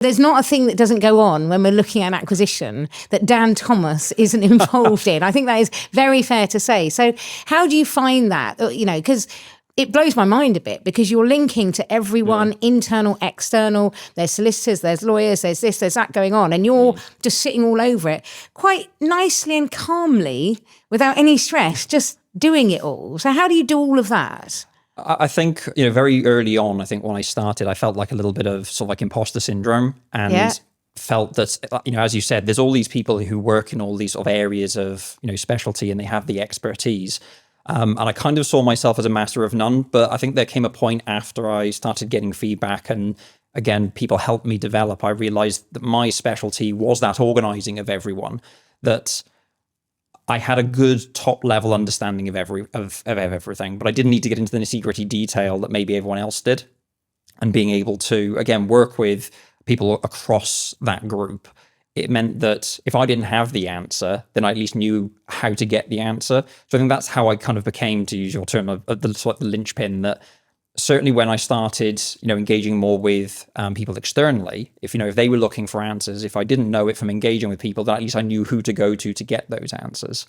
There's not a thing that doesn't go on when we're looking at an acquisition that Dan Thomas isn't involved in. I think that is very fair to say. So how do you find that? You know, because it blows my mind a bit, because you're linking to everyone, internal, external. There's solicitors, there's lawyers, there's this, there's that going on. And you're just sitting all over it quite nicely and calmly without any stress, just doing it all. So how do you do all of that? I think, you know, very early on, I think when I started, I felt like a little bit of sort of like imposter syndrome, and felt that, you know, as you said, there's all these people who work in all these sort of areas of, you know, specialty, and they have the expertise. And I kind of saw myself as a master of none, but I think there came a point after I started getting feedback, and again, people helped me develop. I realized that my specialty was that organizing of everyone, that I had a good top level understanding of everything, but I didn't need to get into the nitty-gritty detail that maybe everyone else did. And being able to, again, work with people across that group, it meant that if I didn't have the answer, then I at least knew how to get the answer. So I think that's how I kind of became, to use your term, of the sort of the linchpin. That certainly when I started, you know, engaging more with people externally, if, you know, if they were looking for answers, if I didn't know it from engaging with people, then at least I knew who to go to get those answers.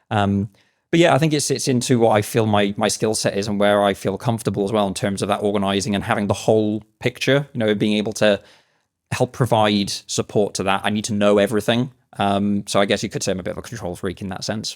But yeah, I think it sits into what I feel my skill set is, and where I feel comfortable as well in terms of that organizing and having the whole picture, you know, being able to help provide support to that. I need to know everything. So I guess you could say I'm a bit of a control freak in that sense.